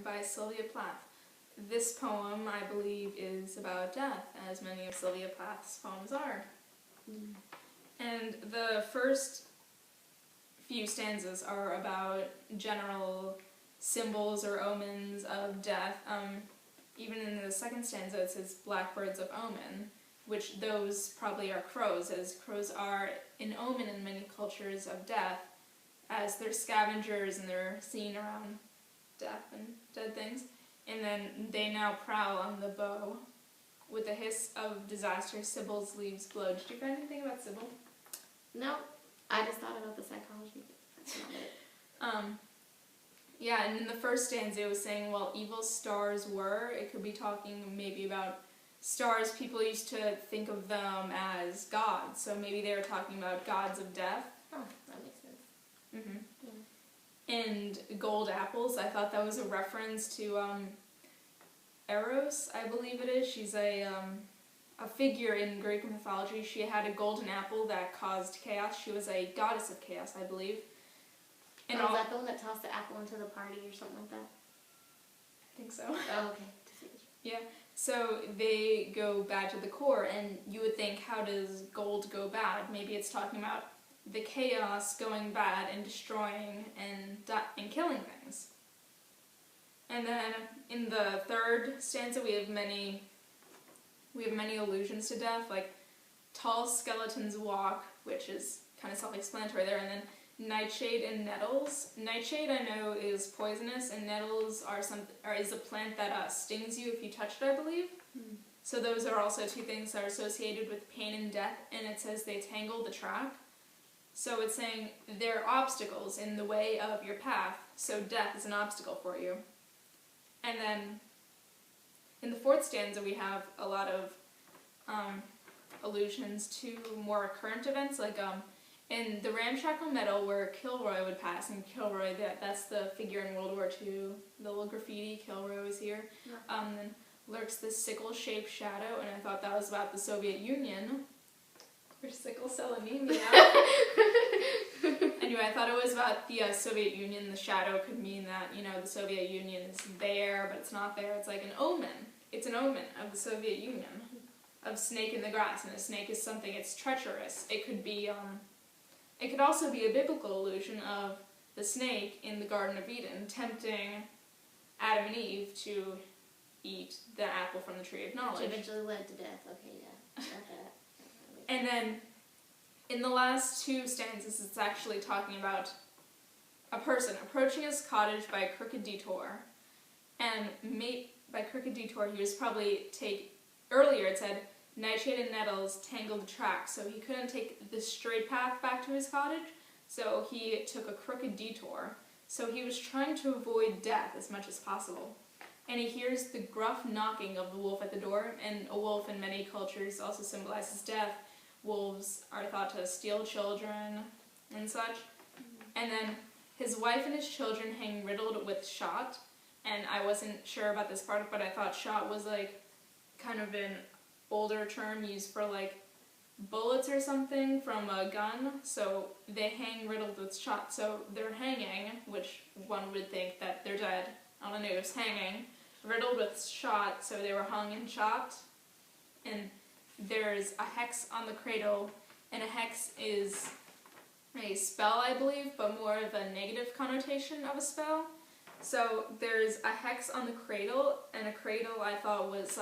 by Sylvia Plath. This poem, I believe, is about death, as many of Sylvia Plath's poems are. And the first few stanzas are about general symbols or omens of death. Even in the second stanza it says blackbirds of omen, which those probably are crows, as crows are an omen in many cultures of death, as they're scavengers and they're seen around death and dead things. And then they now prowl on the bow. With a hiss of disaster, Sybil's leaves blow. Did you find anything about Sybil? No, I just thought about the psychology. That's not it. Yeah, and in the first stanza it was saying, well, evil stars were. It could be talking maybe about stars. People used to think of them as gods, so maybe they were talking about gods of death. Oh, that makes sense. And gold apples, I thought that was a reference to Eros, I believe it is. She's a figure in Greek mythology. She had a golden apple that caused chaos. She was a goddess of chaos, I believe. And was that the one that tossed the apple into the party or something like that? I think so. Oh, okay. Yeah. So they go bad to the core, and you would think, how does gold go bad? Maybe it's talking about the chaos going bad and destroying and killing things. And then in the third stanza we have many allusions to death, like tall skeletons walk, which is kind of self-explanatory there, and then nightshade and nettles. Nightshade I know is poisonous, and nettles is a plant that stings you if you touch it, I believe. So those are also two things that are associated with pain and death, and it says they tangle the track. So it's saying there are obstacles in the way of your path, so death is an obstacle for you. And then in the fourth stanza we have a lot of allusions to more current events, like in the ramshackle meadow where Kilroy would pass, and Kilroy, that's the figure in World War II, the little graffiti, Kilroy was here. Then lurks this sickle-shaped shadow, and I thought that was about the Soviet Union, or sickle cell anemia. Anyway, I thought it was about the Soviet Union. The shadow could mean that, the Soviet Union is there, but it's not there. It's like an omen. It's an omen of the Soviet Union, of snake in the grass, and a snake is something, it's treacherous. It could be, it could also be a biblical allusion of the snake in the Garden of Eden, tempting Adam and Eve to eat the apple from the tree of knowledge. Which eventually led to death. Okay, yeah. Got that. And then, in the last two stanzas, it's actually talking about a person approaching his cottage by a crooked detour. And by crooked detour, he was probably earlier it said, nightshade and nettles tangled the track, so he couldn't take the straight path back to his cottage, so he took a crooked detour. So he was trying to avoid death as much as possible. And he hears the gruff knocking of the wolf at the door, and a wolf in many cultures also symbolizes death. Wolves are thought to steal children and such. And then his wife and his children hang riddled with shot, and I wasn't sure about this part, but I thought shot was like kind of an older term used for like bullets or something from a gun, so they hang riddled with shot. So they're hanging, which one would think that they're dead on a noose, hanging, riddled with shot, so they were hung and shot. And there's a hex on the cradle, and a hex is a spell, I believe, but more of a negative connotation of a spell. So there's a hex on the cradle, and a cradle I thought was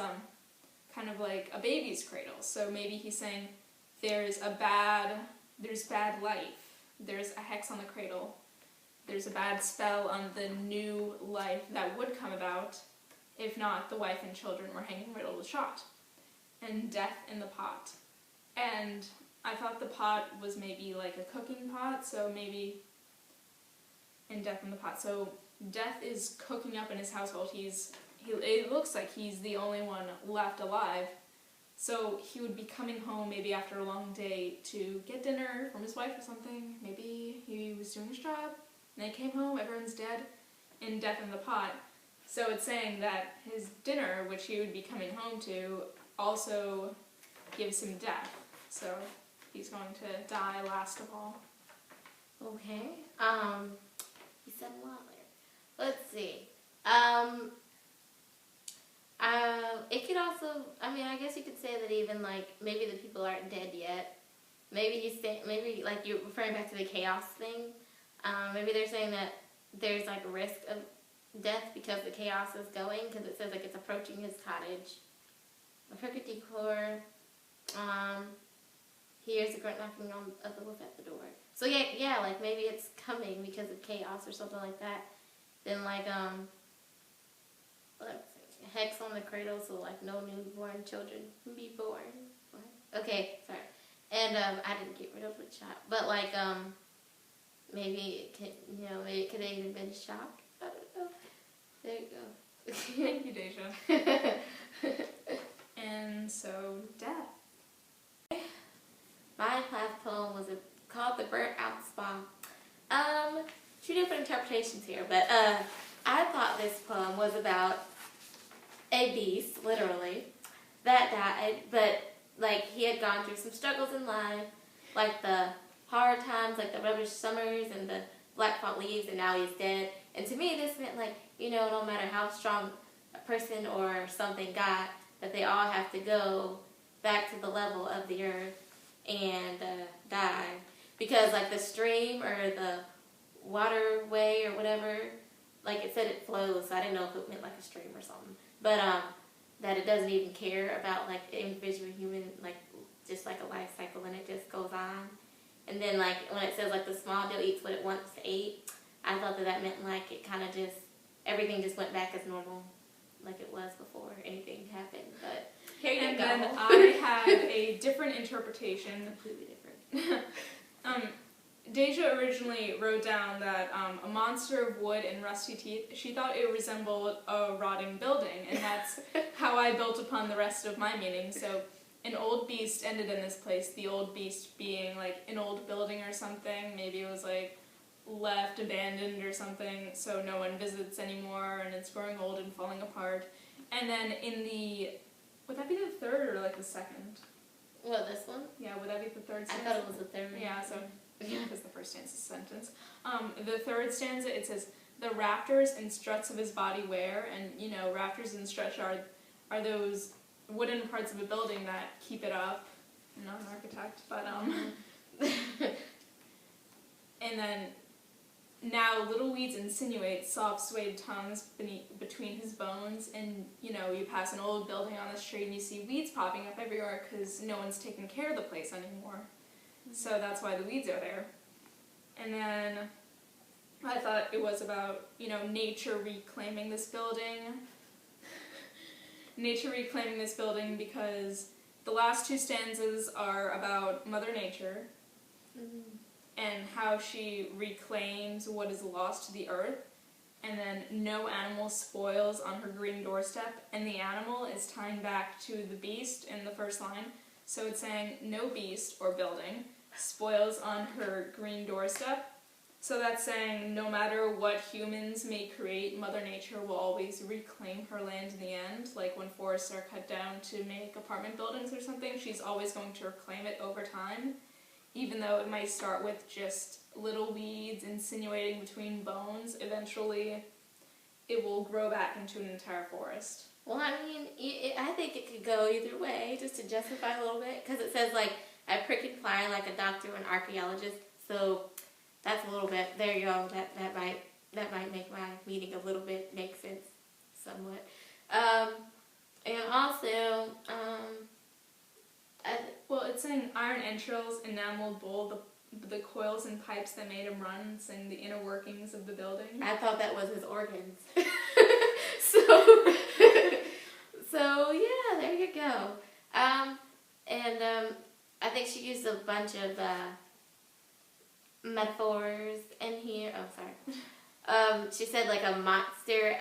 kind of like a baby's cradle. So maybe he's saying there's bad life. There's a hex on the cradle. There's a bad spell on the new life that would come about if not the wife and children were hanging riddled with shot. And death in the pot. And I thought the pot was maybe like a cooking pot, so maybe in death in the pot. So death is cooking up in his household. It looks like he's the only one left alive. So he would be coming home maybe after a long day to get dinner from his wife or something. Maybe he was doing his job, and they came home, everyone's dead, in death in the pot. So it's saying that his dinner, which he would be coming home to, also gives him death. So he's going to die last of all. Okay. He said a lot there. Let's see. It could also, I mean, I guess you could say that even, like, maybe the people aren't dead yet. Maybe, like, you're referring back to the chaos thing. Maybe they're saying that there's, like, a risk of death because the chaos is going, because it says, like, it's approaching his cottage. A crooked decor, he hears a grunt knocking of the wolf at the door. So, yeah, like, maybe it's coming because of chaos or something like that. Then, like, let's see, hex on the cradle, so, like, no newborn children can be born. What? Okay, sorry. And, I didn't get rid of the shot. But, like, maybe it could, maybe it could have even been shock. I don't know. There you go. Thank you, Deja. And so, death. My Plath poem was called The Burnt Out Spa. Two different interpretations here, but I thought this poem was about a beast, literally, that died, but like he had gone through some struggles in life, like the hard times, like the rubbish summers and the black fall leaves, and now he's dead. And to me, this meant like, no matter how strong a person or something got, that they all have to go back to the level of the earth and die. Because like the stream or the waterway or whatever, like it said it flows, so I didn't know if it meant like a stream or something. But that it doesn't even care about like the individual human, like just like a life cycle, and it just goes on. And then like when it says like the small deal eats what it wants to eat, I thought that meant like it kind of just, everything just went back as normal, like it was before anything happened. But here you go. And then I had a different interpretation. Completely different. Deja originally wrote down that a monster of wood and rusty teeth, she thought it resembled a rotting building, and that's how I built upon the rest of my meaning. So an old beast ended in this place, the old beast being like an old building or something. Maybe it was like left abandoned or something, so no one visits anymore, and it's growing old and falling apart. And then in the, would that be the third or like the second? What, this one? Yeah, would that be the third stanza? I thought it was the third. Yeah, so because the first stanza is a sentence. The third stanza, it says, the rafters and struts of his body wear, and rafters and struts are those wooden parts of a building that keep it up. I'm not an architect, but and then now little weeds insinuate soft swayed tongues between his bones, and you pass an old building on the street and you see weeds popping up everywhere because no one's taking care of the place anymore. So that's why the weeds are there. And then I thought it was about, nature reclaiming this building. Nature reclaiming this building because the last two stanzas are about Mother Nature and how she reclaims what is lost to the earth. And then no animal spoils on her green doorstep, and the animal is tying back to the beast in the first line. So it's saying no beast or building spoils on her green doorstep. So that's saying no matter what humans may create, Mother Nature will always reclaim her land in the end. Like when forests are cut down to make apartment buildings or something, she's always going to reclaim it over time. Even though it might start with just little weeds insinuating between bones, eventually it will grow back into an entire forest. Well, I mean, I think it could go either way, just to justify a little bit, because it says, like, a prick imply like a doctor or an archaeologist, so that's a little bit, there you go, that might make my meaning a little bit make sense, somewhat. And also, well, it's saying iron entrails, enameled bowl, the coils and pipes that made him run, saying the inner workings of the building. I thought that was his organs. So yeah, there you go. I think she used a bunch of metaphors in here. Oh, sorry. She said like a monster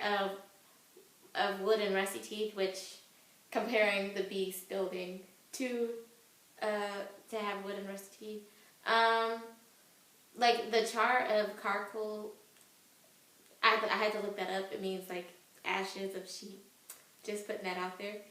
of wood and rusty teeth, which comparing the beast building to have wood and rusty teeth. Like the char of charcoal, I had to look that up. It means like ashes of sheep. Just putting that out there.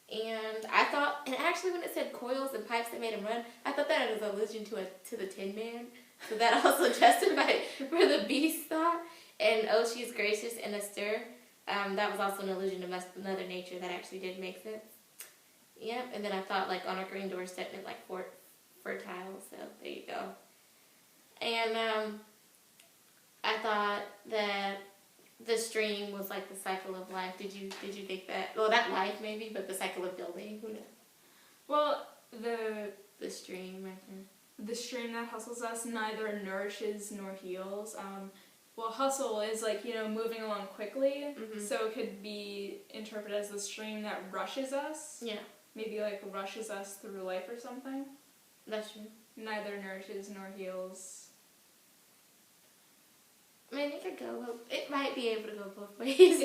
And I thought, and actually when it said coils and pipes that made him run, I thought that was an allusion to the Tin Man. So that also justified where the beast thought. And oh, she's gracious and austere. That was also an allusion to Mother Nature that actually did make sense. Yep, and then I thought like on a green doorstep meant like fertile, so there you go. And I thought that the stream was like the cycle of life. Did you think that? Well, not life maybe, but the cycle of building. Who knows? Well, The stream right there. the stream that hustles us neither nourishes nor heals. Well, hustle is like, moving along quickly, so it could be interpreted as the stream that rushes us. Yeah. Maybe like rushes us through life or something. That's true. Neither nourishes nor heals. I mean, it could go. It might be able to go both ways.